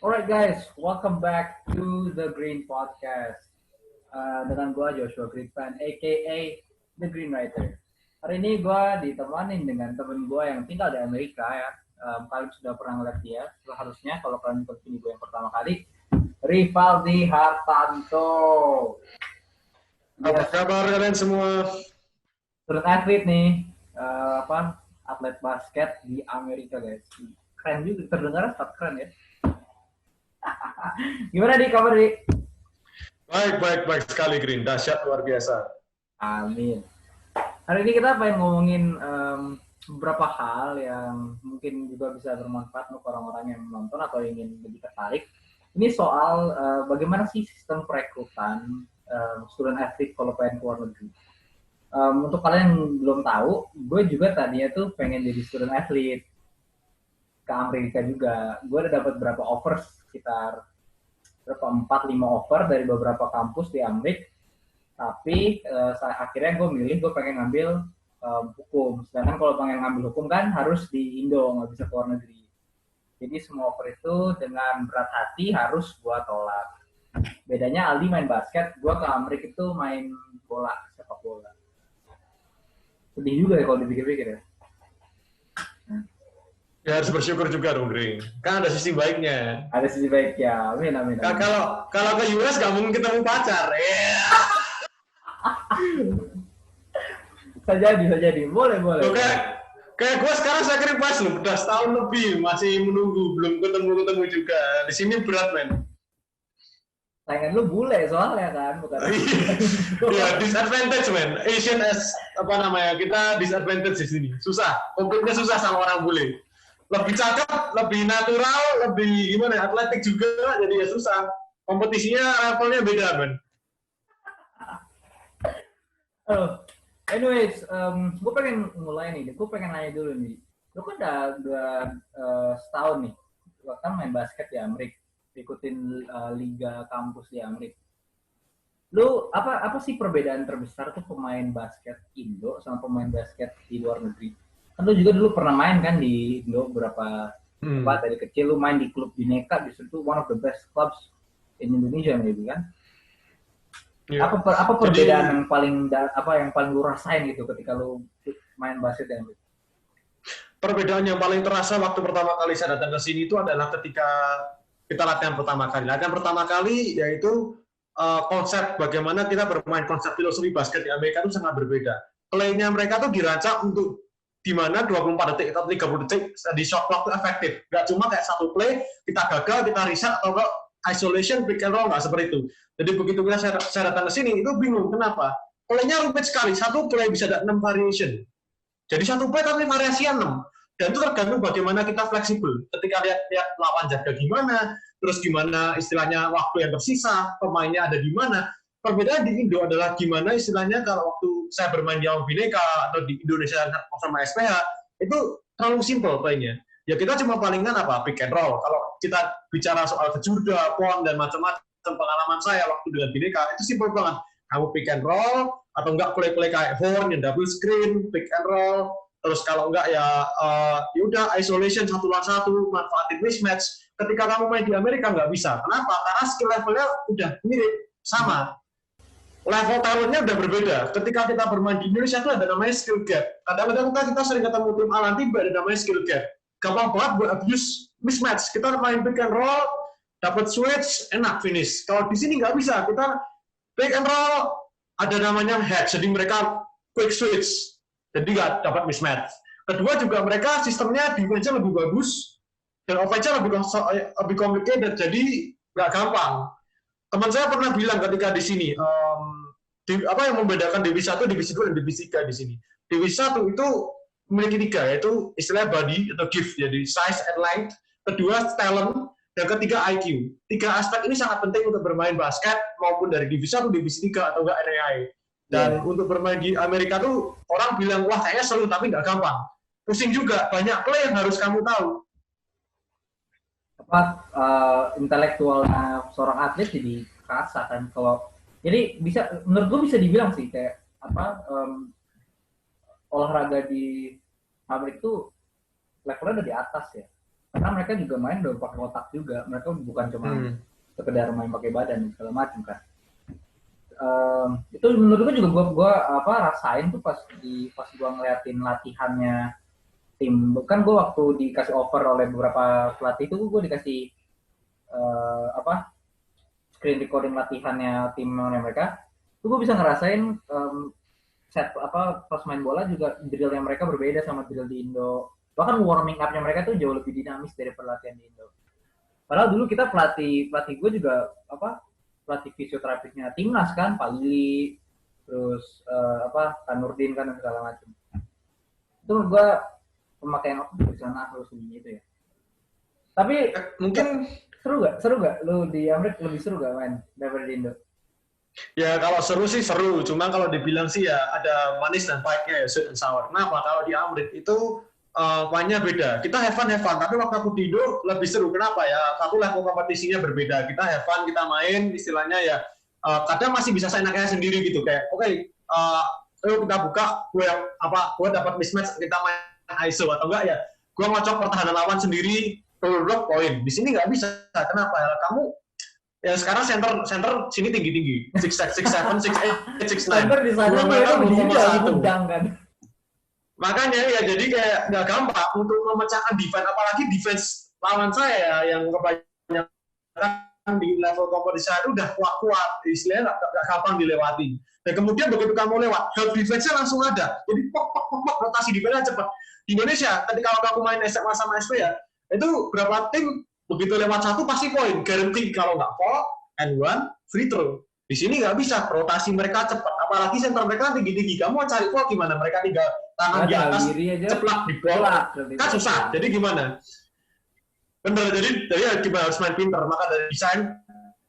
Alright guys, welcome back to the Green Podcast. Dengan gue Joshua Griffin, aka The Green Writer. Hari ini gue ditemani dengan temen gue yang tinggal di Amerika ya. Kalian sudah pernah ngeliat dia, seharusnya kalau kalian ikut video gue yang pertama kali. Rivaldi Hartanto. Apa kabar kalian semua? Student athlete nih, atlet basket di Amerika guys. Keren juga, terdengar sangat keren ya. Gimana nih kabar nih? Baik sekali Green, dahsyat luar biasa. Amin. Hari ini kita pengen ngomongin beberapa hal yang mungkin juga bisa bermanfaat untuk orang-orang yang menonton atau ingin lebih tertarik. Ini soal bagaimana sih sistem perekrutan student athlete kalau pengen keluar negeri. Untuk kalian yang belum tahu, gue juga tadinya tuh pengen jadi student athlete ke Amerika juga. Gue udah dapat beberapa offer, sekitar 4-5 offer dari beberapa kampus di Amerika. Tapi akhirnya gue milih, gue pengen ngambil hukum. Sedangkan kalau pengen ngambil hukum kan harus di Indo, nggak bisa keluar negeri. Jadi semua offer itu dengan berat hati harus gue tolak. Bedanya Aldi main basket, gue ke Amerika itu main bola, sepak bola. Sedih juga ya kalau dipikir-pikir ya. Ya harus bersyukur juga dong Green. Kan ada sisi baiknya. Ada sisi baiknya, amin. Kalau ke US gak mungkin ketemu pacar. Bisa jadi. Boleh. Kayak gue sekarang sacrifice loh, udah setahun lebih masih menunggu, belum ketemu juga. Di sini berat men. Saingan lu bule soalnya kan, bukan? Iya, disadvantage men. Asian as kita disadvantage di sini. Susah, konfliknya susah sama orang bule. Lebih cakep, lebih natural, lebih gimana? Atletik juga, jadi ya susah. Kompetisinya levelnya beda men. Anyways, gue pengen mulai nih. Gue pengen nanya dulu nih. Lu kan udah setahun nih. Lu kan main basket di Amerika, ikutin liga kampus di Amerika. Lu apa sih perbedaan terbesar tuh pemain basket Indo sama pemain basket di luar negeri? Kan lu juga dulu pernah main kan di Indo beberapa dari kecil lu main di klub Bineka, justru itu one of the best clubs in Indonesia maybe kan? Yeah. Apa perbedaan yang paling lu rasain gitu ketika lu main basket dan perbedaan yang paling terasa waktu pertama kali saya datang ke sini itu adalah ketika kita latihan pertama kali. Latihan pertama kali yaitu konsep bagaimana kita bermain, konsep filosofi basket di Amerika itu sangat berbeda. Play-nya mereka tuh dirancang untuk di mana 24 detik atau 30 detik di shot clock itu efektif. Nggak cuma kayak satu play, kita gagal, kita reset, atau enggak isolation, pick and roll, nggak seperti itu. Jadi begitu saya datang ke sini, itu bingung. Kenapa? Play-nya rumit sekali. Satu play bisa ada 6 variation. Jadi satu play tapi variasinya 6. Dan itu tergantung bagaimana kita fleksibel. Ketika lihat lawan jaga gimana, terus gimana istilahnya waktu yang tersisa, pemainnya ada di mana. Perbedaan di Indo adalah gimana istilahnya kalau waktu saya bermain di Bineka atau di Indonesia sama SPH, itu terlalu simple playnya. Ya kita cuma palingan pick and roll. Kalau kita bicara soal kejurda, pon, dan macam-macam, pengalaman saya waktu dengan Bineka, itu simple banget. Kamu pick and roll, atau enggak play-play kayak horn, yang double screen, pick and roll, terus kalau enggak ya udah isolation satu lawan satu, manfaatin mismatch. Ketika kamu main di Amerika nggak bisa. Kenapa? Karena skill levelnya udah mirip, sama. Level talentnya udah berbeda. Ketika kita bermain di Indonesia itu ada namanya skill gap. Kadang-kadang kita sering ketemu tim Alan tiba ada namanya skill gap. Gampang banget buat abuse mismatch. Kita main pick and roll, dapat switch, enak finish. Kalau di sini nggak bisa. Kita pick and roll, ada namanya hedge. Jadi mereka quick switch. Jadi nggak dapat mismatch. Kedua juga mereka sistemnya defense-nya lebih bagus dan offense-nya lebih complicated. Jadi nggak gampang. Teman saya pernah bilang ketika di sini, apa yang membedakan Divisi 1, Divisi 2, dan Divisi 3 di sini. Divisi 1 itu memiliki 3, yaitu istilah body atau gift, jadi size and length. Kedua, talent. Dan ketiga, IQ. 3 aspek ini sangat penting untuk bermain basket, maupun dari Divisi 1, Divisi 3, atau enggak NAIA. Dan untuk bermain di Amerika tuh, orang bilang, wah kayaknya seru, tapi nggak gampang. Pusing juga, banyak play yang harus kamu tahu. Intelektualnya seorang atlet jadi kerasa kan. Jadi menurut gue bisa dibilang sih kayak olahraga di Amerika itu levelnya udah di atas ya. karena mereka juga main udah pakai otak juga, mereka bukan cuma sekedar main pakai badan segala macam kan. Itu menurut gue juga gue rasain tuh pas gue ngeliatin latihannya tim. Kan gue waktu dikasih offer oleh beberapa pelatih itu gue dikasih screen recording latihannya tim mereka. Itu gue bisa ngerasain pas main bola juga drillnya mereka berbeda sama drill di Indo. Bahkan warming up-nya mereka tuh jauh lebih dinamis dari latihan di Indo. Padahal dulu kita pelatih gue juga pelatih fisioterapisnya timnas kan, Pak Lili, terus Kanurdin kan dan segala macam. Itu menurut gue pemakaian otak di sana harus lebih itu ya. Tapi mungkin seru gak? Lu di Amerika lebih seru gak main daripada di Indo? Ya kalau seru sih seru, cuma kalau dibilang sih ya ada manis dan pahitnya ya, sweet and sour. Kenapa? Kalau di Amerika itu mainnya beda. Kita have fun, tapi waktu aku di Indo lebih seru. Kenapa ya? Satu level kompetisinya berbeda. Kita have fun, kita main, istilahnya ya kadang masih bisa seenaknya sendiri gitu. Kayak oke, ayo kita buka, gue dapat mismatch, kita main ISO atau enggak ya? Gue ngocok pertahanan lawan sendiri, blok poin. Di sini nggak bisa. Kenapa? Ya, kamu ya sekarang center sini tinggi 6'7", 6'8", 6'9". Center di sana mereka berdiri lagi pedang kan. Makanya ya jadi kayak nggak gampang untuk memecahkan defense, apalagi defense lawan saya yang kebanyakan di level kompetisi itu udah kuat, istilahnya nggak gampang dilewati. Dan kemudian begitu kamu lewat, help defense-nya langsung ada. Jadi pok rotasi defense-nya cepat. Di Indonesia, ketika aku main SMA sama SP ya, itu berapa tim begitu lewat satu pasti poin, guarantee. Kalau nggak fall and one free throw. Di sini nggak bisa, rotasi mereka cepat. Apalagi center mereka tinggi-tinggi. Kamu mau cari fall gimana? Mereka tinggal tangan di atas, ceplak di bola. Kan susah. Jadi gimana? Bener, jadi gimana harus main pinter. Maka dari desain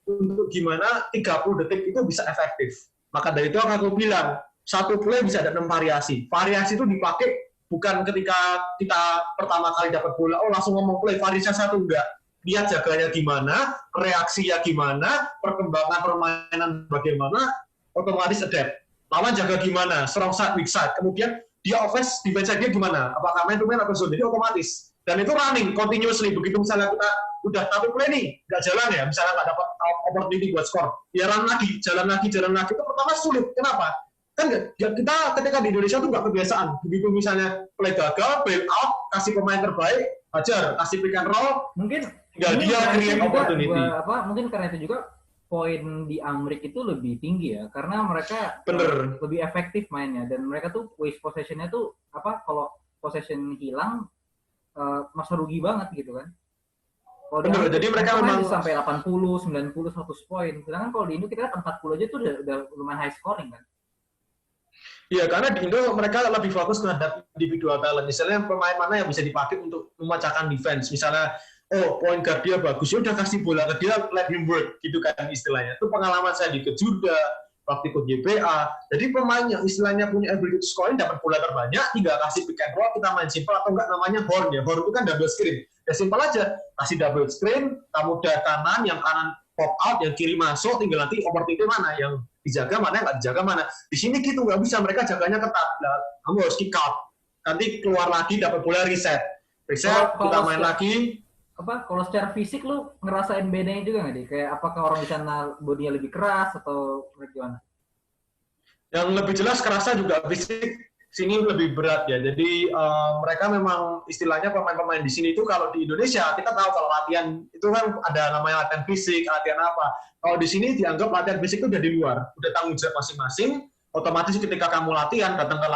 untuk gimana 30 detik itu bisa efektif. Maka dari itu aku bilang, satu play bisa ada 6 variasi. Variasi itu dipakai bukan ketika kita pertama kali dapat bola, langsung ngomong play, variasi satu enggak. Lihat jaganya gimana, reaksinya gimana, perkembangan permainan bagaimana, otomatis adapt. Lawan jaga gimana, strong side, weak side. Kemudian dia offense, defense dia gimana, apakah main to main atau zone. Jadi otomatis. Dan itu running, continuously. Begitu misalnya kita udah satu play nih, nggak jalan ya, misalnya nggak dapat opportunity buat skor, ya run lagi, jalan lagi. Itu pertama sulit. Kenapa? Kan kita ketika di Indonesia tuh nggak kebiasaan. Begitu misalnya play gagal, bail out, kasih pemain terbaik, hajar, kasih pick and roll, mungkin dia create opportunity. Mungkin karena itu juga poin di Amerika itu lebih tinggi ya, karena mereka lebih efektif mainnya, dan mereka tuh waste possession-nya tuh kalau possession hilang masa rugi banget gitu kan. Bener, jadi mereka memang sampai 80, 90, 100 poin. Sedangkan kalau di Indo kita 40 aja tuh udah lumayan high scoring kan. Iya, karena di Indo mereka lebih fokus terhadap individual talent. Misalnya pemain mana yang bisa dipakai untuk memecahkan defense. Misalnya, point guard dia bagus, ya udah kasih bola ke dia, let him work, gitu kan istilahnya. Itu pengalaman saya di Kejuda, waktu ikut YBA. Jadi pemain yang istilahnya punya ability to scoring, dapat bola terbanyak, tinggal kasih pick and roll, kita main simple atau enggak, namanya horn ya. Horn itu kan double screen. Ya simple aja, kasih double screen, kamu dari kanan, yang kanan pop out, yang kiri masuk, tinggal nanti opportunity mana yang dijaga, mana yang nggak dijaga mana. Di sini gitu nggak bisa, mereka jaganya ketat. Nah, kamu harus kick out, nanti keluar lagi dapat bola reset, kita main lagi. Kalau secara fisik lu ngerasain bedanya juga nggak, kayak apakah orang di sana bodinya lebih keras atau gimana? Yang lebih jelas kerasa juga fisik sini lebih berat ya. Jadi mereka memang istilahnya pemain-pemain di sini itu, kalau di Indonesia kita tahu kalau latihan itu kan ada namanya latihan fisik, latihan apa. Kalau di sini dianggap latihan fisik itu udah di luar, udah tanggung jawab masing-masing. Otomatis ketika kamu latihan, datang ke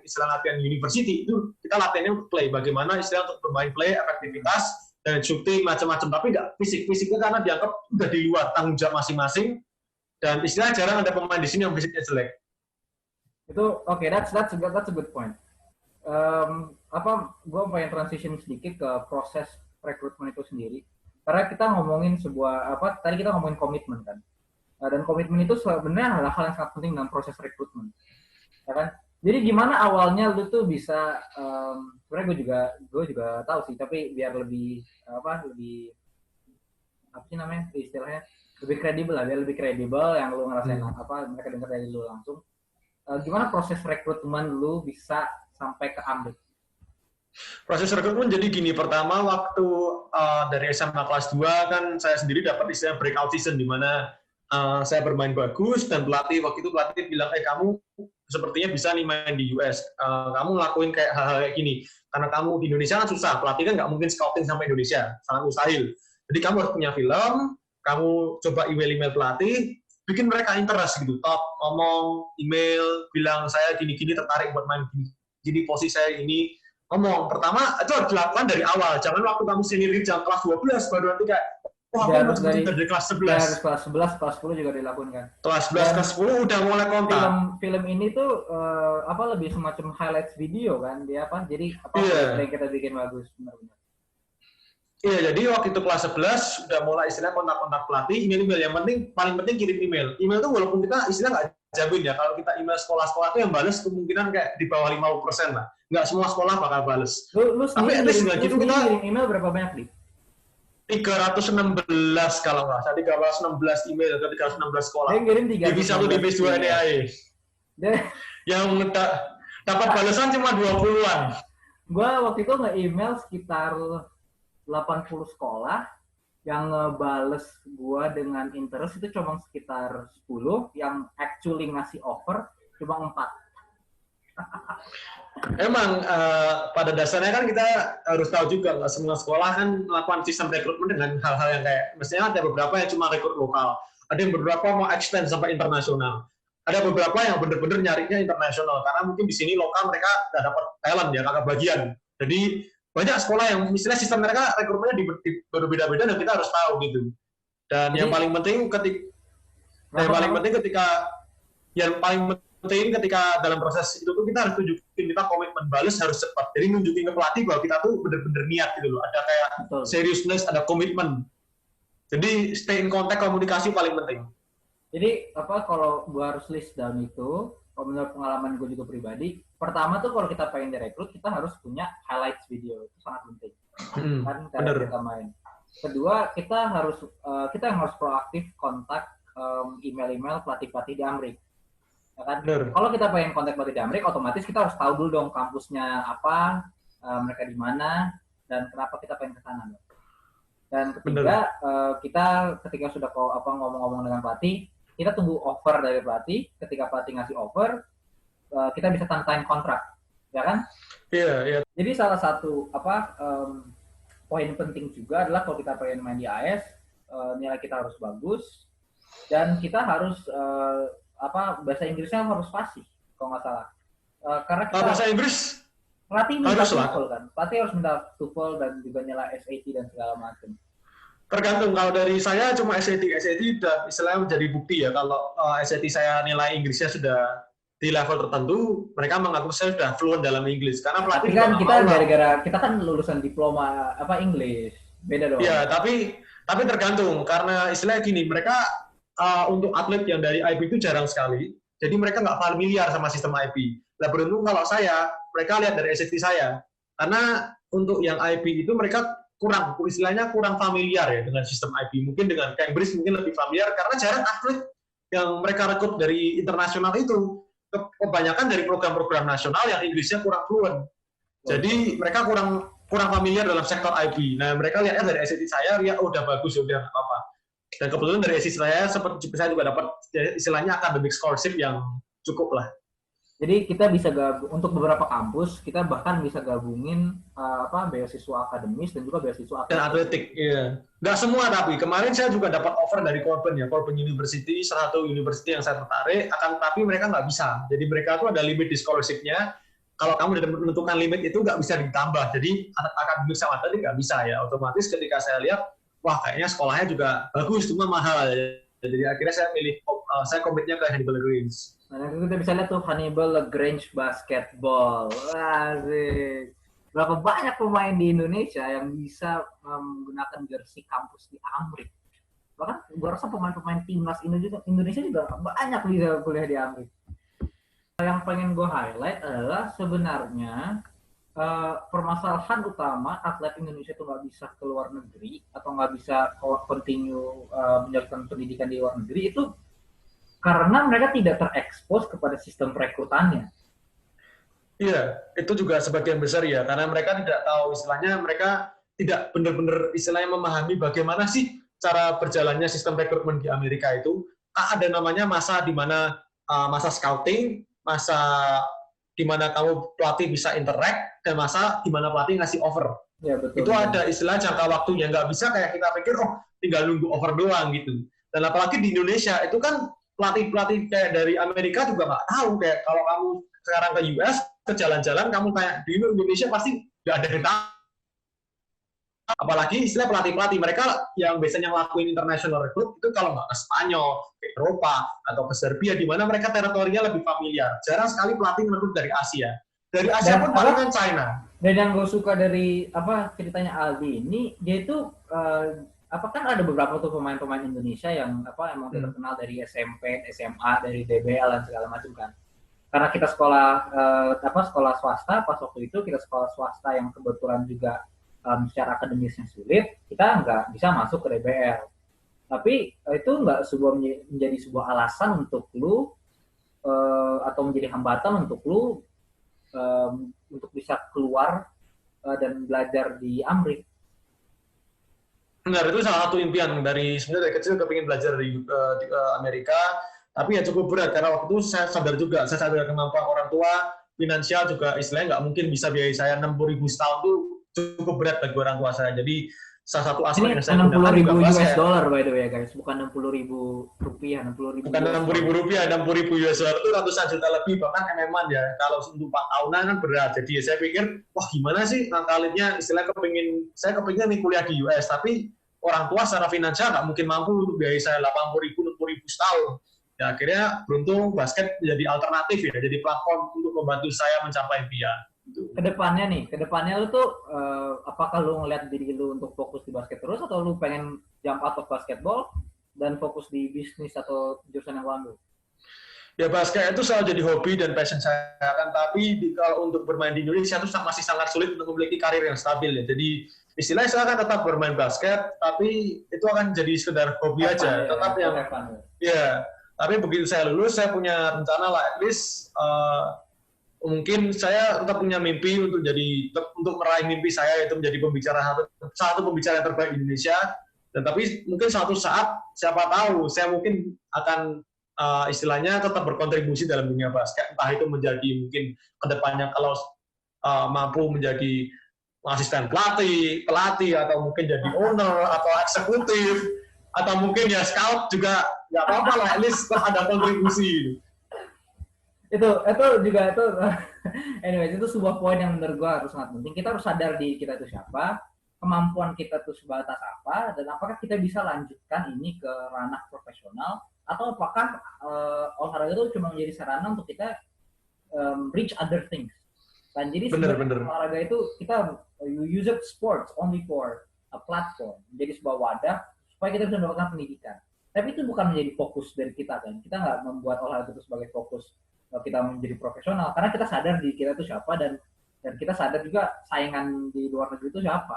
istilah latihan university, itu kita latihannya untuk play. Bagaimana istilah untuk bermain play, efektivitas, dan shooting, macam-macam. Tapi nggak fisiknya karena dianggap udah di luar tanggung jawab masing-masing. Dan istilahnya jarang ada pemain di sini yang fisiknya jelek. Itu that's a good point. Gue pengen transition sedikit ke proses rekrutmen itu sendiri. Karena kita ngomongin tadi kita ngomongin komitmen kan. Dan komitmen itu sebenarnya adalah hal yang sangat penting dalam proses rekrutmen. Ya kan? Jadi gimana awalnya lu tuh bisa, sebenarnya gue juga tahu sih, tapi biar lebih istilahnya lebih kredibel lah, biar lebih kredibel yang lu ngerasain mereka dengar dari lu langsung. Gimana proses rekrutmen lu bisa sampai ke Amrik? Proses rekrutmen jadi gini, pertama waktu dari SMA kelas 2 kan saya sendiri dapat istilah breakout season di mana saya bermain bagus dan waktu itu pelatih bilang, kamu sepertinya bisa nih main di US, kamu ngelakuin kayak hal-hal kayak gini, karena kamu di Indonesia kan susah, pelatih kan nggak mungkin scouting sampai Indonesia, sangat mustahil. Jadi kamu harus punya film, kamu coba email-email pelatih, bikin mereka interest gitu, top, ngomong, email, bilang saya gini-gini tertarik buat main gini, posisi saya ini, ngomong. Pertama, itu harus dilakukan dari awal. Jangan waktu kamu senior jam kelas 12, baru nanti kayak, wah, aku mau dari kelas 11. Dari kelas 11, kelas 10 juga dilakukan kan. Kelas 11, kelas 10 udah mulai kontak. Film ini tuh lebih semacam highlights video kan, dia apa? Jadi yang kita bikin bagus, benar-benar. Iya, jadi waktu itu kelas 11 sudah mulai istilah kontak-kontak pelatih, email-email. Yang penting, paling penting kirim email. Email itu walaupun kita istilah nggak jamin ya, kalau kita email sekolah-sekolah itu yang balas kemungkinan kayak di bawah 50% lah. Nggak semua sekolah bakal balas. Tapi at least kita kirim email berapa banyak, Dik? 316 kalau nggak salah, 316 email ke 316 sekolah. Yang kirim 316. Divisi 1, Divisi 2 NAE. Yang dapat balasan cuma 20-an. Gua waktu itu nge-email sekitar 80 sekolah, yang ngebales gua dengan interest itu cuma sekitar 10, yang actually ngasih offer cuma 4. Emang pada dasarnya kan kita harus tahu juga nggak semua sekolah kan melakukan sistem rekrutmen dengan hal-hal yang kayak, mestinya ada beberapa yang cuma rekrut lokal, ada yang beberapa mau extend sampai internasional, ada beberapa yang benar-benar nyarinya internasional karena mungkin di sini lokal mereka nggak dapat talent ya, kakak bagian. Jadi banyak sekolah yang istilah sistem mereka rekrutmennya berbeda-beda dan kita harus tahu gitu. Dan yang paling penting ketika dalam proses itu tuh kita harus tunjukin, kita komitmen balas harus cepat. Jadi nunjukin ke pelatih bahwa kita tuh benar-benar niat gitu loh. Ada kayak seriousness, ada komitmen. Jadi stay in contact, komunikasi paling penting. Jadi kalau gua harus list down itu, kalau menurut pengalaman gue juga pribadi, pertama tuh kalau kita pengen direkrut, kita harus punya highlights video, itu sangat penting. Kan cara kita main. Kedua, kita yang harus proaktif kontak email-email pelatih-pelatih di Amrik. Ya kan? Kalau kita pengen kontak pelatih di Amrik, otomatis kita harus tahu dulu dong kampusnya apa, mereka di mana, dan kenapa kita pengen ke sana. Dan ketiga, kita ketika sudah ngomong-ngomong dengan pelatih, kita tunggu offer dari pelatih. Ketika pelatih ngasih offer, kita bisa tandain kontrak, ya kan? Iya. Jadi salah satu poin penting juga adalah kalau kita pengen main di AS, nilai kita harus bagus dan kita harus bahasa Inggrisnya harus fasih, kalau nggak salah. Karena kita bahasa Inggris pelatih minta TOEFL kan, pelatih harus minta TOEFL dan juga nilai SAT dan segala macam. Tergantung, kalau dari saya cuma SAT udah istilahnya menjadi bukti ya, kalau SAT saya nilai Inggrisnya sudah di level tertentu, mereka mengaku saya sudah fluent dalam Inggris. Karena pelatih kan kita gara-gara kita kan lulusan diploma Inggris, beda dong. Iya, tapi tergantung, karena istilahnya gini, mereka untuk atlet yang dari IB itu jarang sekali, jadi mereka nggak familiar sama sistem IB. Nah, beruntung kalau mereka lihat dari SAT saya, karena untuk yang IB itu mereka kurang familiar ya dengan sistem IB. Mungkin dengan Cambridge mungkin lebih familiar karena jarang atlet yang mereka rekrut dari internasional itu. Kebanyakan dari program-program nasional yang Inggrisnya kurang fluent. Jadi mereka kurang familiar dalam sektor IB. Nah, mereka lihatnya dari SAT saya, udah bagus, udah nggak apa-apa. Dan kebetulan dari SAT saya juga dapat istilahnya academic scholarship yang cukup lah. Jadi kita bisa untuk beberapa kampus kita bahkan bisa gabungin beasiswa akademis dan juga beasiswa dan atletik. Iya. Nggak semua, tapi kemarin saya juga dapat offer dari Corban University, salah satu university yang saya tertarik, tapi mereka nggak bisa. Jadi mereka tuh ada limit di scholarship-nya. Kalau kamu sudah menentukan limit itu nggak bisa ditambah. Jadi akademik sama atletik nggak bisa ya. Otomatis ketika saya lihat, wah kayaknya sekolahnya juga bagus, cuma mahal. Jadi akhirnya saya komitnya ke Hannibal Lagrange. Nah, kita bisa lihat tuh Hannibal Lagrange basketball. Asik. Berapa banyak pemain di Indonesia yang bisa menggunakan jersey kampus di Amrik. Bahkan gue rasa pemain-pemain timnas Indonesia juga banyak bisa kuliah di Amrik. Yang pengen gue highlight adalah sebenarnya permasalahan utama atlet Indonesia itu nggak bisa ke luar negeri atau nggak bisa continue menjalankan pendidikan di luar negeri itu karena mereka tidak terekspos kepada sistem perekrutannya. Iya, itu juga sebagian besar ya, karena mereka tidak tahu istilahnya, mereka tidak benar-benar istilahnya memahami bagaimana sih cara berjalannya sistem rekrutmen di Amerika itu. Ada namanya masa di mana masa scouting, masa di mana kamu pelatih bisa interact, dan masa di mana pelatih ngasih offer. Ya betul Itu betul. ada istilah jangka waktunya, nggak bisa kayak kita pikir, oh tinggal nunggu offer doang gitu. Dan apalagi di Indonesia, itu kan pelatih-pelatih kayak dari Amerika juga nggak tahu, kayak kalau kamu sekarang ke US, ke jalan-jalan, kamu kayak di Indonesia pasti nggak ada yang tahu. Apalagi istilah pelatih-pelatih, mereka yang biasanya ngelakuin international recruit, itu kalau nggak ke Spanyol, ke Eropa, atau ke Serbia, di mana mereka teritorinya lebih familiar. Jarang sekali pelatih merekrut dari Asia. Dari Asia Dan pun apa? palingan China. Dan yang gue suka dari apa ceritanya Aldi ini, dia itu apa kan ada beberapa tuh pemain-pemain Indonesia yang apa emang terkenal dari SMP, SMA, dari DBL dan segala macam kan. Karena kita sekolah apa sekolah swasta, pas waktu itu kita sekolah swasta yang kebetulan juga secara akademisnya sulit, kita nggak bisa masuk ke DBL. Tapi itu nggak sebuah menjadi sebuah alasan untuk lu atau menjadi hambatan untuk lu untuk bisa keluar dan belajar di Amrik. Benar, itu salah satu impian dari sebenarnya dari kecil kepingin belajar di Amerika, tapi ya cukup berat karena waktu itu saya sadar kemampuan orang tua, finansial juga istilahnya nggak mungkin bisa biayai saya 60.000 setahun itu cukup berat bagi orang tua saya. Jadi salah satu aspek Ini yang saya enam puluh gunakan juga ribu US basket. dollar by the way guys, bukan 60.000 rupiah, 60.000 Bukan US 60.000 dollar. rupiah, 60.000 US dollar itu ratusan juta lebih, bahkan MM-an ya. Kalau untuk 4 tahunan kan berat. Jadi ya saya pikir, wah gimana sih ngakalinnya, istilah saya kepingin nih kuliah di US, tapi orang tua secara finansial nggak mungkin mampu untuk biaya saya 80.000, 60.000 setahun. Ya akhirnya beruntung basket jadi alternatif ya, jadi platform untuk membantu saya mencapai impian. Kedepannya lu tuh apakah lu ngeliat diri lu untuk fokus di basket terus atau lu pengen jump out of basketball dan fokus di bisnis atau jurusan yang lain? Ya basket itu selalu jadi hobi dan passion saya kan, tapi kalau untuk bermain di Indonesia itu masih sangat sulit untuk memiliki karir yang stabil ya. Jadi istilahnya saya akan tetap bermain basket, tapi itu akan jadi sekedar hobi aja. Tetap yang ya. Tapi begitu saya lulus, saya punya rencana lah, at least mungkin saya tetap punya mimpi untuk meraih mimpi saya, yaitu menjadi satu pembicara yang terbaik di Indonesia. Dan tapi mungkin suatu saat siapa tahu saya mungkin akan istilahnya tetap berkontribusi dalam dunia basket, entah itu menjadi mungkin kedepannya kalau mampu menjadi asisten pelatih atau mungkin jadi owner atau eksekutif atau mungkin ya scout juga nggak apa-apa lah, at least ada kontribusi. Itu juga itu anyways itu sebuah poin yang menurut gue harus sangat penting. Kita harus sadar di kita itu siapa, kemampuan kita tuh sebatas apa, dan apakah kita bisa lanjutkan ini ke ranah profesional atau apakah olahraga itu cuma menjadi sarana untuk kita reach other things. Dan jadi sebenarnya olahraga itu kita you use it sports only for a platform, menjadi sebuah wadah supaya kita bisa mendapatkan pendidikan. Tapi itu bukan menjadi fokus dari kita kan. Kita nggak membuat olahraga itu sebagai fokus kita menjadi profesional karena kita sadar di kita itu siapa dan kita sadar juga saingan di luar negeri itu siapa.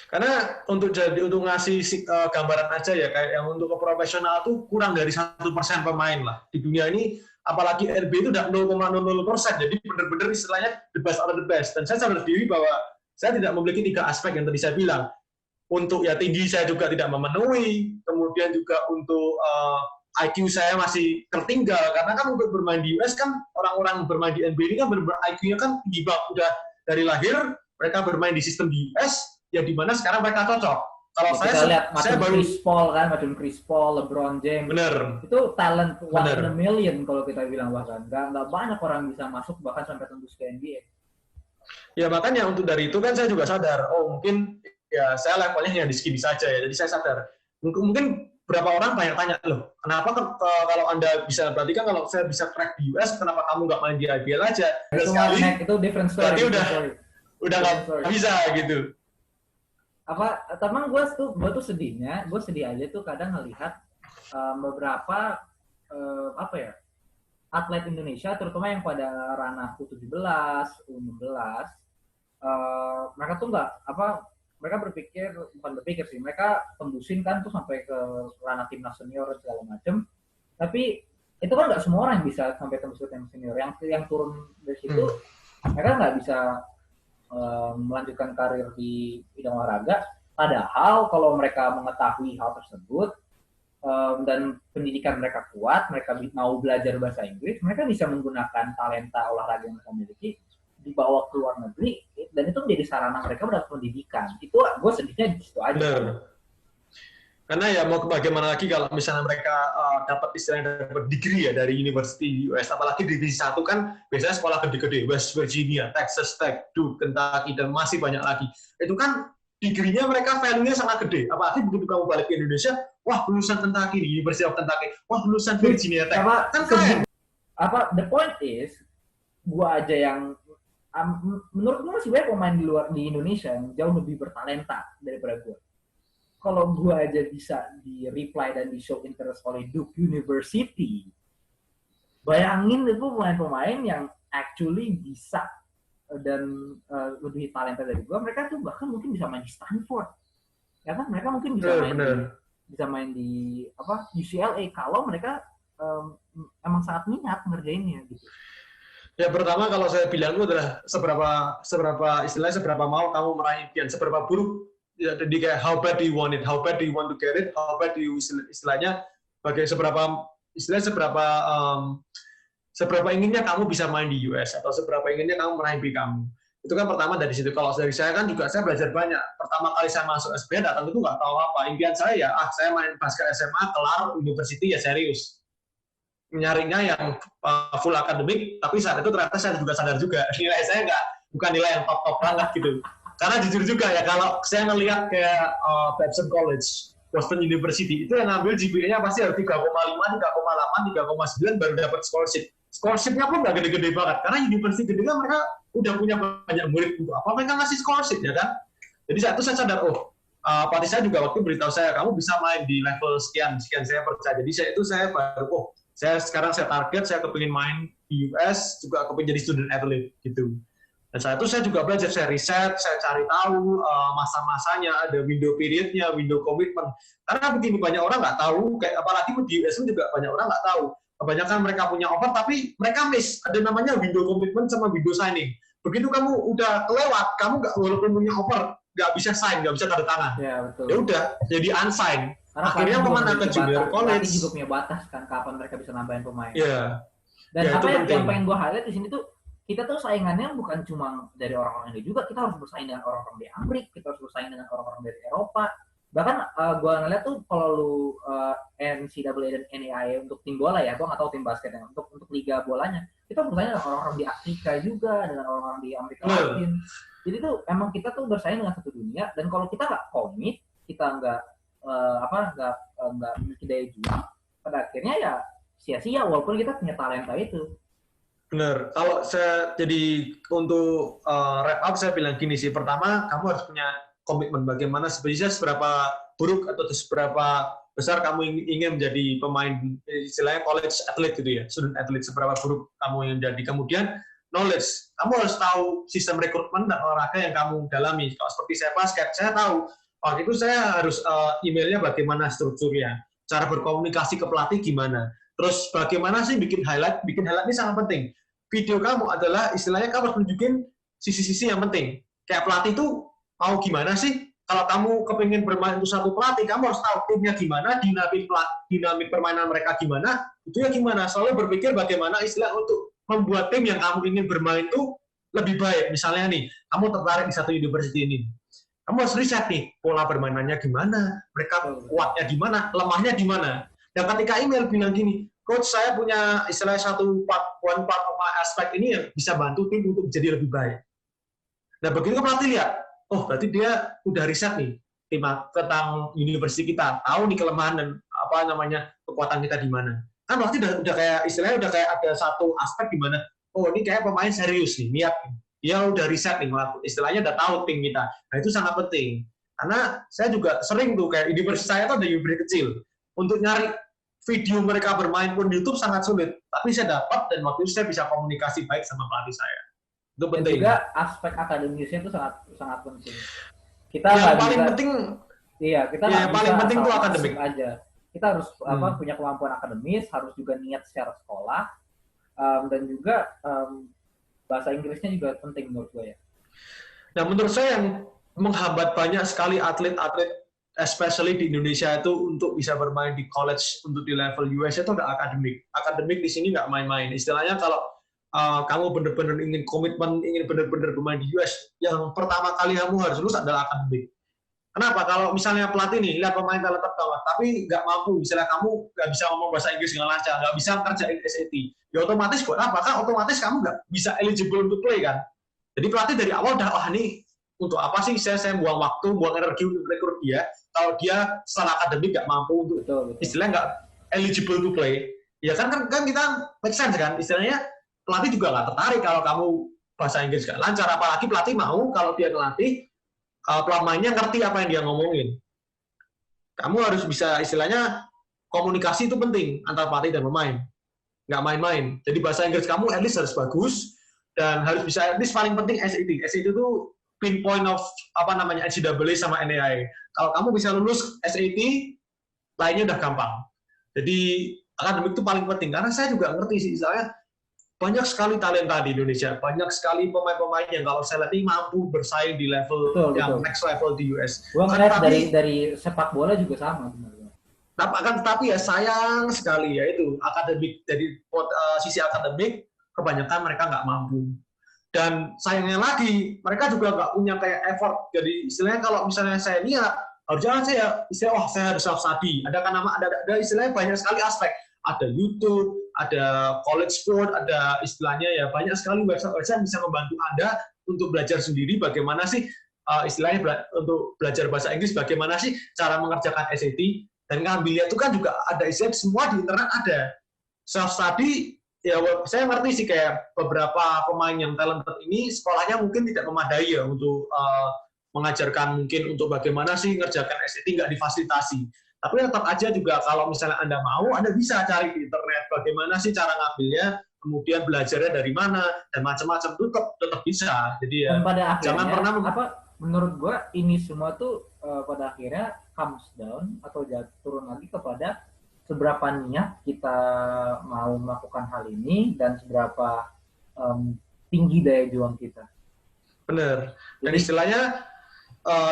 Karena untuk ngasih gambaran aja ya, kayak yang untuk ke profesional tuh kurang dari 1% pemain lah di dunia ini, apalagi NBA itu udah 0,00%, jadi benar-benar istilahnya the best of the best. Dan saya sadar diri bahwa saya tidak memiliki 3 aspek yang tadi saya bilang. Untuk ya tinggi saya juga tidak memenuhi, kemudian juga untuk IQ saya masih tertinggal, karena kan untuk bermain di US kan orang-orang bermain di NBA ini kan IQ-nya kan tinggi banget, udah dari lahir mereka bermain di sistem di US, ya di mana sekarang mereka cocok. Kalau ya, kita lihat macam Chris Paul kan, macam Chris Paul, LeBron James, itu talent one in a million kalau kita bilang, bahkan nggak banyak orang bisa masuk bahkan sampai tembus ke NBA. Ya makanya untuk dari itu kan saya juga sadar, oh mungkin ya saya levelnya yang di segini saja ya, jadi saya sadar. Mungkin berapa orang banyak tanya, loh kenapa kalau Anda bisa, berarti kan kalau saya bisa crack di US, kenapa kamu nggak main di IBL aja? Itu different story. Berarti udah nggak bisa gitu. Teman gue tuh gue sedih aja tuh kadang ngelihat beberapa atlet Indonesia terutama yang pada ranah U17, U16, mereka tuh mereka bukan berpikir mereka tembusin kan tuh sampai ke ranah timnas senior segala macem, tapi itu kan nggak semua orang yang bisa sampai tembus ke tim senior. Yang turun dari situ mereka nggak bisa melanjutkan karir di bidang olahraga. Padahal kalau mereka mengetahui hal tersebut dan pendidikan mereka kuat, mereka mau belajar bahasa Inggris, mereka bisa menggunakan talenta olahraga yang mereka miliki dibawa ke luar negeri, dan itu menjadi sarana mereka mendapat pendidikan. Itu gue sedihnya di situ aja. Benar. Karena ya mau bagaimana lagi kalau misalnya mereka dapat istilahnya dapat degree ya dari University US, apalagi divisi 1 kan biasanya sekolah gede-gede, West Virginia, Texas Tech, Duke, Kentucky, dan masih banyak lagi. Itu kan degree-nya mereka value-nya sangat gede. Apalagi begitu kamu balik ke Indonesia, wah lulusan Kentucky di University of Kentucky, wah lulusan Virginia Tech. Kan keren. The point is, gua aja yang menurut gua masih banyak pemain di luar di Indonesia yang jauh lebih bertalenta daripada gua. Kalau gua aja bisa di reply dan di show interest oleh Duke University, bayangin itu pemain-pemain yang actually bisa dan lebih talenta dari gue, mereka tuh bahkan mungkin bisa main di Stanford, ya kan? Mereka mungkin bisa main di UCLA kalau mereka emang sangat minat ngerjainnya gitu. Ya pertama kalau saya bilang itu adalah seberapa mau kamu meraih impian, seberapa buruk ya, jadi kayak how bad do you want it, how bad do you want to get it, how bad do you istilahnya seberapa inginnya kamu bisa main di US atau seberapa inginnya kamu meraih mimpi kamu. Itu kan pertama dari situ. Kalau dari saya kan juga saya belajar banyak. Pertama kali saya masuk SBN datang itu nggak tahu apa. Impian saya ya, saya main basket SMA, kelar university ya serius. Nyarinya yang full akademik, tapi saat itu ternyata saya juga sadar juga nilai saya bukan nilai yang top banget gitu. Karena jujur juga ya, kalau saya ngelihat kayak Babson College, Boston University, itu yang ngambil GPA-nya pasti harus 3,5, 3,8, 3,9 baru dapat scholarship. Scholarship-nya pun nggak gede-gede banget, karena university gede kan mereka udah punya banyak murid untuk apa mereka ngasih scholarship ya kan. Jadi saat itu saya sadar, pelatih saya juga waktu beritahu saya, kamu bisa main di level sekian saya percaya. Jadi saya baru, sekarang saya target, saya kepingin main di US, juga kepingin jadi student athlete gitu. Dan saat itu saya juga belajar, saya riset, saya cari tahu masa-masanya, ada window periodnya, window commitment. Karena begini, banyak orang nggak tahu, kayak apalagi di US juga banyak orang nggak tahu. Kebanyakan mereka punya offer, tapi mereka miss. Ada namanya window commitment sama window signing. Begitu kamu udah kelewat, kamu nggak walaupun punya offer, nggak bisa sign, nggak bisa tanda tangan. Ya, betul. Ya udah, jadi unsigned. Karena akhirnya kemana ke junior college? Juga punya batas kan, kapan mereka bisa nambahin pemain. Iya. Dan ya, apa yang pengen gue highlight di sini tuh, kita tuh saingannya bukan cuma dari orang-orang Indo juga, kita harus bersaing dengan orang-orang dari Amerika, kita harus bersaing dengan orang-orang dari Eropa. Bahkan gue ngeliat tuh kalau lu NCAA dan NAIA untuk tim bola ya, gue nggak tahu tim basket yang untuk liga bolanya, kita bersaing dengan orang-orang di Afrika juga, dengan orang-orang di Amerika Latin. Jadi tuh emang kita tuh bersaing dengan satu dunia, dan kalau kita nggak komit, kita nggak memiliki daya juang, pada akhirnya ya sia-sia walaupun kita punya talenta itu. Benar. Kalau saya jadi untuk wrap up saya bilang gini sih. Pertama, kamu harus punya komitmen bagaimana sebenarnya seberapa buruk atau seberapa besar kamu ingin menjadi pemain istilahnya college athlete gitu ya, student athlete, seberapa buruk kamu ingin jadi. Kemudian knowledge. Kamu harus tahu sistem rekrutmen dan olahraga yang kamu dalami. Kalau seperti saya basket, saya tahu waktu itu saya harus emailnya bagaimana strukturnya, cara berkomunikasi ke pelatih gimana. Terus bagaimana sih bikin highlight? Bikin highlight ini sangat penting. Video kamu adalah istilahnya kamu harus tunjukin sisi-sisi yang penting. Kayak pelatih itu mau gimana sih? Kalau kamu kepingin bermain untuk satu pelatih, kamu harus tahu timnya gimana, dinamik permainan mereka gimana, itu ya gimana. Selalu berpikir bagaimana istilah untuk membuat tim yang kamu ingin bermain itu lebih baik. Misalnya nih, kamu tertarik di satu university ini. Kamu harus riset nih, pola permainannya gimana, mereka kuatnya gimana, lemahnya gimana. Dan ketika email bilang gini, coach saya punya istilahnya satu aspek ini yang bisa bantu tim untuk menjadi lebih baik. Nah begitu pelatih lihat, berarti dia udah riset nih tentang university kita, tahu nih kelemahan dan kekuatan kita di mana. Kan berarti udah kayak istilahnya udah kayak ada satu aspek di mana, ini kayak pemain serius nih, niat. Dia udah riset nih, istilahnya udah tahu tim kita. Nah itu sangat penting. Karena saya juga sering tuh kayak universitas saya tuh ada universitas kecil. Untuk nyari video mereka bermain pun di YouTube sangat sulit. Tapi saya dapat dan waktu itu saya bisa komunikasi baik sama pelatih saya. Itu penting. Dan juga aspek akademisnya itu sangat penting. Kita yang paling bisa, penting iya, kita yang paling penting itu akademik aja. kita harus punya kemampuan akademis, harus juga niat secara sekolah, dan juga bahasa Inggrisnya juga penting menurut gue ya. Nah, menurut saya yang menghambat banyak sekali atlet-atlet, especially di Indonesia itu untuk bisa bermain di college untuk di level US itu ada akademik. Akademik di sini nggak main-main. Istilahnya kalau kamu benar-benar ingin komitmen, ingin benar-benar bermain di US, yang pertama kali kamu harus lulus adalah akademik. Kenapa? Kalau misalnya pelatih nih, lihat pemain talent banget, tapi nggak mampu, misalnya kamu nggak bisa ngomong bahasa Inggris dengan lancar, nggak bisa kerjain SAT, ya otomatis buat apa? Kan otomatis kamu nggak bisa eligible untuk play kan? Jadi pelatih dari awal udah, wah nih untuk apa sih saya buang waktu, buang energi untuk rekrut dia, kalau dia secara akademik nggak mampu untuk istilahnya nggak eligible to play, ya kan kita make sense kan, istilahnya pelatih juga nggak tertarik kalau kamu bahasa Inggris nggak lancar, apalagi pelatih mau kalau dia ngelatih pemainnya ngerti apa yang dia ngomongin. Kamu harus bisa istilahnya komunikasi itu penting antara pelatih dan pemain, nggak main-main. Jadi bahasa Inggris kamu at least harus bagus dan harus bisa at least paling penting SAT. SAT itu pinpoint of NCAA sama NAIA. Kalau kamu bisa lulus SAT, lainnya udah gampang. Jadi akademik itu paling penting karena saya juga ngerti sih, misalnya banyak sekali talenta di Indonesia, banyak sekali pemain-pemain yang kalau saya lihat mampu bersaing di level next level di US. Gua ngeliat dari sepak bola juga sama sebenarnya. Tetapi ya sayang sekali ya itu akademik, dari sisi akademik kebanyakan mereka nggak mampu. Dan sayangnya lagi mereka juga nggak punya kayak effort. Jadi istilahnya kalau misalnya saya niat, harusnya saya harus self study. Ada istilahnya banyak sekali aspek. Ada YouTube, ada college sport, ada istilahnya ya banyak sekali website-website yang bisa membantu Anda untuk belajar sendiri bagaimana sih istilahnya untuk belajar bahasa Inggris, bagaimana sih cara mengerjakan SAT, dan ngambilnya itu kan juga ada istilah semua di internet ada. Self study ya saya ngerti sih kayak beberapa pemain yang talented ini sekolahnya mungkin tidak memadai ya untuk mengajarkan mungkin untuk bagaimana sih ngerjakan SAT, nggak difasilitasi. Tapi tetap aja juga kalau misalnya Anda mau, Anda bisa cari di internet bagaimana sih cara ngambilnya, kemudian belajarnya dari mana, dan macam-macam itu tetap bisa. Jadi ya, pada jangan pernah menurut gue ini semua tuh pada akhirnya comes down atau turun lagi kepada seberapa niat kita mau melakukan hal ini dan seberapa tinggi daya juang kita. Benar. Dan istilahnya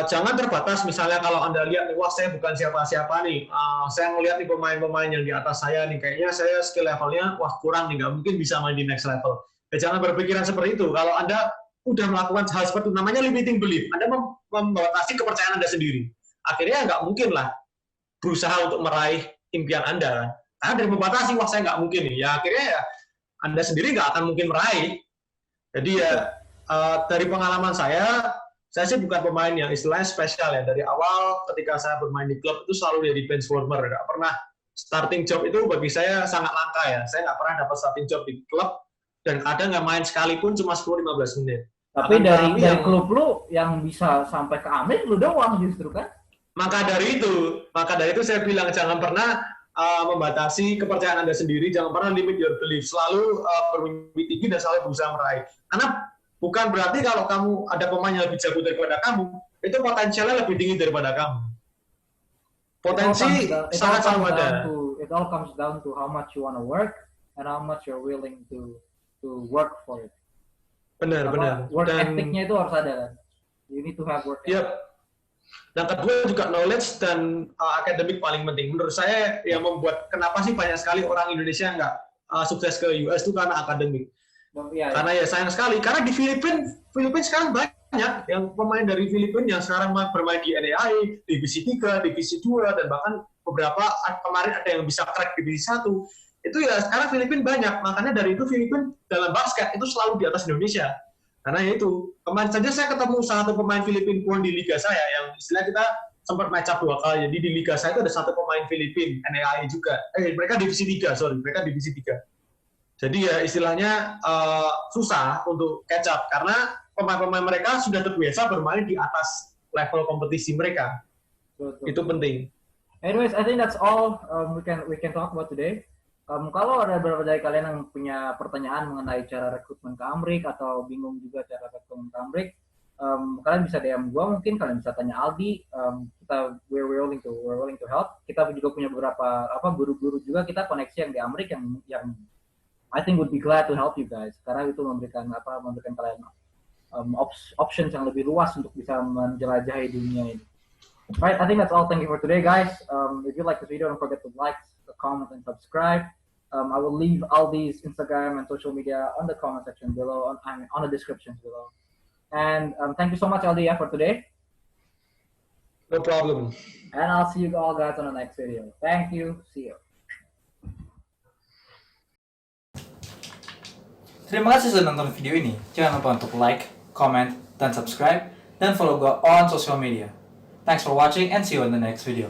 jangan terbatas, misalnya kalau Anda lihat, wah saya bukan siapa-siapa nih, saya ngelihat nih pemain-pemain yang di atas saya nih, kayaknya saya skill levelnya, wah kurang nih, nggak mungkin bisa main di next level. Ya, jangan berpikiran seperti itu. Kalau Anda udah melakukan hal seperti itu, namanya limiting belief. Anda membatasi kepercayaan Anda sendiri. Akhirnya nggak mungkin lah berusaha untuk meraih impian Anda. Karena dari membatasi, wah saya nggak mungkin nih. Ya akhirnya ya Anda sendiri nggak akan mungkin meraih. Jadi ya dari pengalaman saya sih bukan pemain yang istilahnya spesial ya. Dari awal ketika saya bermain di klub itu selalu jadi bench warmer. Nggak pernah starting job, itu bagi saya sangat langka ya. Saya nggak pernah dapat starting job di klub dan kadang nggak main sekalipun cuma 10-15 menit. Tapi dari klub lu yang bisa sampai ke Amerika lu doang justru kan? Maka dari itu saya bilang jangan pernah membatasi kepercayaan Anda sendiri, jangan pernah limit your belief. Selalu bermimpi tinggi dan selalu berusaha meraih. Karena bukan berarti kalau kamu ada pemain yang lebih jago daripada kamu, itu potensialnya lebih tinggi daripada kamu. Potensi sangat sama ada. It all comes down to how much you want to work and how much you're willing to work for it. Benar. Work ethic-nya itu harus ada kan. You need to have work ethic. Yep. Dan kedua juga knowledge dan akademik paling penting. Menurut saya yang membuat kenapa sih banyak sekali orang Indonesia nggak sukses ke US itu karena akademik. Karena ya sayang sekali, karena di Filipina sekarang banyak yang pemain dari Filipina yang sekarang bermain di NAIA, divisi 3, divisi 2, dan bahkan beberapa kemarin ada yang bisa crack divisi 1. Itu ya sekarang Filipina banyak, makanya dari itu Filipina dalam basket itu selalu di atas Indonesia. Karena ya itu, kemarin saja saya ketemu salah satu pemain Filipina pun di liga saya, yang istilah kita sempat match up 2 kali. Jadi di liga saya itu ada satu pemain Filipina, NAIA juga. Mereka divisi 3, mereka divisi 3. Jadi ya istilahnya susah untuk catch up karena pemain-pemain mereka sudah terbiasa bermain di atas level kompetisi mereka. Betul. Itu penting. Anyways, I think that's all we can talk about today. Kalau ada beberapa dari kalian yang punya pertanyaan mengenai cara rekrutmen ke Amrik atau bingung juga cara rekrutmen ke Amrik, kalian bisa DM gue, mungkin kalian bisa tanya Aldi. We're willing to help. Kita juga punya beberapa guru-guru juga kita koneksi yang di Amerika yang I think would be glad to help you guys, karena itu memberikan kalian options yang lebih luas untuk bisa menjelajahi dunia ini. Right, I think that's all. Thank you for today, guys. If you like this video, don't forget to like, comment, and subscribe. I will leave Aldi's Instagram and social media on the comment section below, on the descriptions below. And thank you so much, Aldi, for today. No problem. And I'll see you all guys on the next video. Thank you. See you. Terima kasih sudah nonton video ini. Jangan lupa untuk like, comment, dan subscribe, dan follow gue on social media. Thanks for watching and see you in the next video.